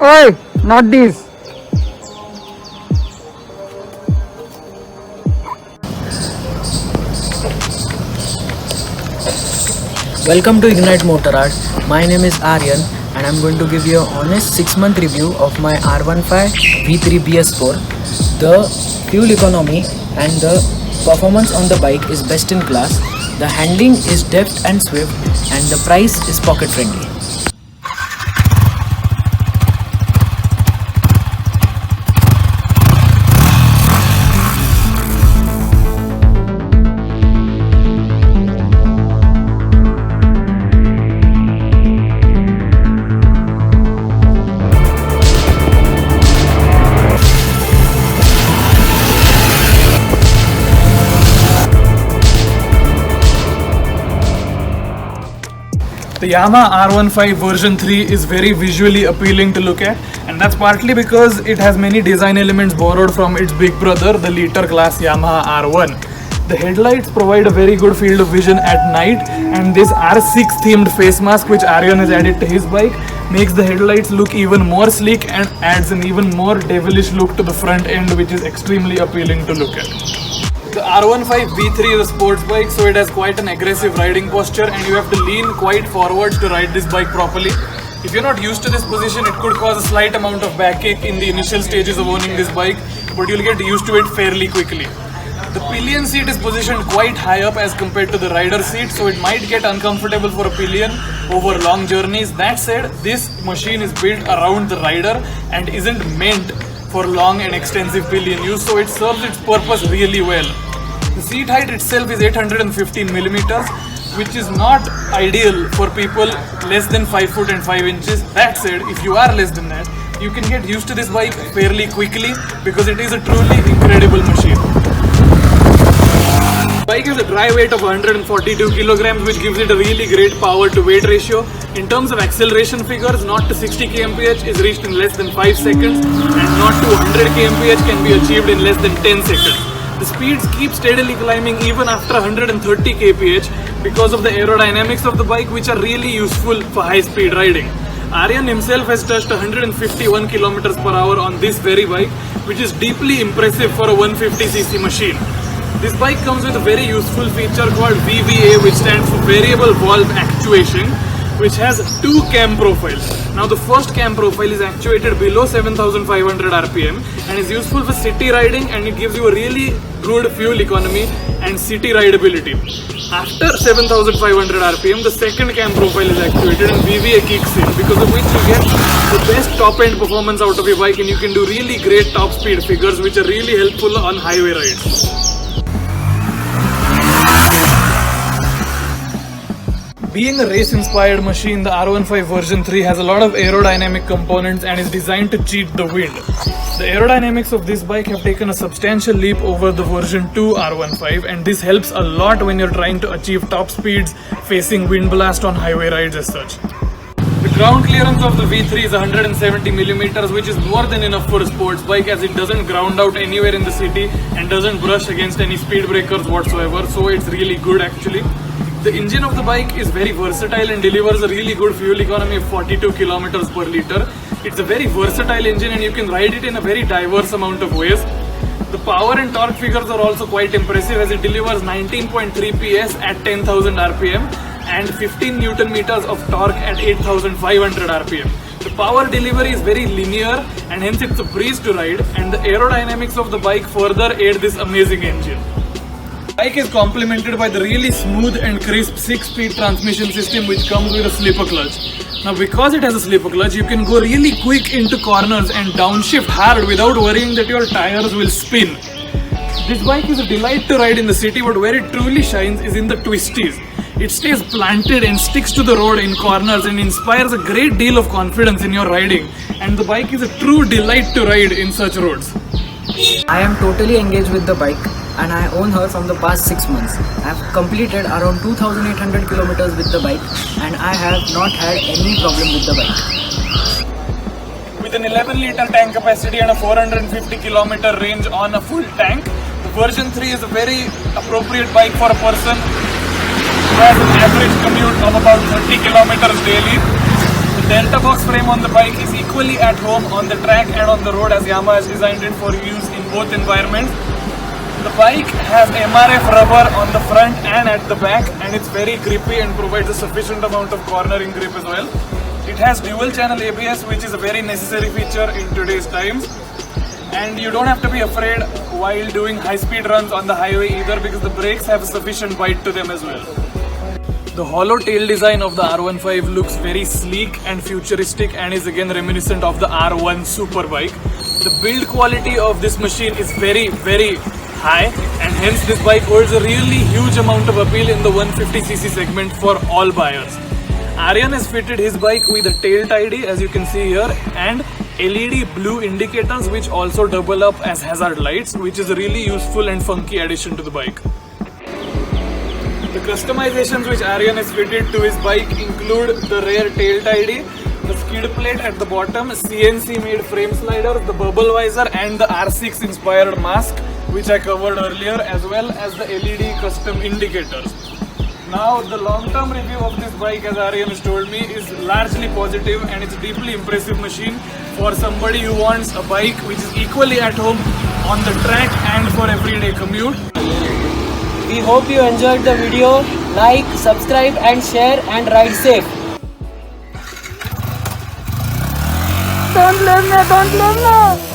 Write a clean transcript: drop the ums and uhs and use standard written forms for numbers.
Oi, not this. Welcome to Ignite Motor Art. My name is Aryan and I'm going to give you an honest 6-month review of my R15 V3 BS4. The fuel economy and the performance on the bike is best in class. The handling is deft and swift and the price is pocket friendly. The Yamaha R15 version 3 is very visually appealing to look at, and that's partly because it has many design elements borrowed from its big brother, the liter class Yamaha R1. The headlights provide a very good field of vision at night, and this R6 themed face mask which Aryan has added to his bike makes the headlights look even more sleek and adds an even more devilish look to the front end, which is extremely appealing to look at. The R15 V3 is a sports bike, so it has quite an aggressive riding posture and you have to lean quite forwards to ride this bike properly. If you're not used to this position, it could cause a slight amount of backache in the initial stages of owning this bike, but you'll get used to it fairly quickly. The pillion seat is positioned quite high up as compared to the rider seat, so it might get uncomfortable for a pillion over long journeys. That said, this machine is built around the rider and isn't meant for long and extensive pillion use, so it serves its purpose really well. The seat height itself is 815 millimeters, which is not ideal for people less than 5 foot and 5 inches. That said, if you are less than that, you can get used to this bike fairly quickly because it is a truly incredible machine. The bike has a dry weight of 142 kilograms, which gives it a really great power to weight ratio. In terms of acceleration figures, 0 to 60 kmph is reached in less than 5 seconds and 0 to 100 kmph can be achieved in less than 10 seconds. The speeds keep steadily climbing even after 130 kph because of the aerodynamics of the bike, which are really useful for high speed riding. Aryan himself has touched 151 km per hour on this very bike, which is deeply impressive for a 150cc machine. This bike comes with a very useful feature called VVA, which stands for Variable Valve Actuation, which has 2 cam profiles. Now the first cam profile is actuated below 7500 rpm and is useful for city riding, and it gives you a really good fuel economy and city rideability. After 7500 rpm, the second cam profile is actuated and VVA kicks in, because of which you get the best top end performance out of your bike and you can do really great top speed figures, which are really helpful on highway rides. Being a race-inspired machine, the R15 version 3 has a lot of aerodynamic components and is designed to cheat the wind. The aerodynamics of this bike have taken a substantial leap over the version 2 R15, and this helps a lot when you're trying to achieve top speeds facing wind blast on highway rides as such. The ground clearance of the V3 is 170 millimeters, which is more than enough for a sports bike, as it doesn't ground out anywhere in the city and doesn't brush against any speed breakers whatsoever, so it's really good actually. The engine of the bike is very versatile and delivers a really good fuel economy of 42 kilometers per liter. It's a very versatile engine and you can ride it in a very diverse amount of ways. The power and torque figures are also quite impressive, as it delivers 19.3 PS at 10,000 rpm and 15 Newton meters of torque at 8,500 rpm. The power delivery is very linear and hence it's a breeze to ride, and the aerodynamics of the bike further aid this amazing engine. The bike is complemented by the really smooth and crisp 6-speed transmission system, which comes with a slipper clutch. Now because it has a slipper clutch, you can go really quick into corners and downshift hard without worrying that your tires will spin. This bike is a delight to ride in the city, but where it truly shines is in the twisties. It stays planted and sticks to the road in corners and inspires a great deal of confidence in your riding, and the bike is a true delight to ride in such roads. I am totally engaged with the bike and I own her from the past 6 months. I have completed around 2800 kilometers with the bike and I have not had any problem with the bike. With an 11-liter tank capacity and a 450 kilometer range on a full tank, the version 3 is a very appropriate bike for a person who has an average commute of about 30 kilometers daily. The Delta Box frame trim on the bike is equally at home on the track and on the road, as Yamaha has designed it for use in both environments. The bike has MRF rubber on the front and at the back, and it's very grippy and provides a sufficient amount of cornering grip as well. It has dual channel ABS, which is a very necessary feature in today's times. And you don't have to be afraid while doing high speed runs on the highway either, because the brakes have a sufficient bite to them as well. The hollow tail design of the R15 looks very sleek and futuristic and is again reminiscent of the R1 Superbike. The build quality of this machine is very, very high, and hence this bike holds a really huge amount of appeal in the 150cc segment for all buyers. Aryan has fitted his bike with a tail tidy, as you can see here, and LED blue indicators which also double up as hazard lights, which is a really useful and funky addition to the bike. The customizations which Aryan has fitted to his bike include the rear tail tidy, the skid plate at the bottom, CNC made frame sliders, the bubble visor and the R6 inspired mask, which I covered earlier, as well as the LED custom indicators. Now, the long-term review of this bike, as Aryan has told me, is largely positive, and it's a deeply impressive machine for somebody who wants a bike which is equally at home on the track and for everyday commute. We hope you enjoyed the video. Like, subscribe and share, and ride safe. Don't leave me, don't leave me.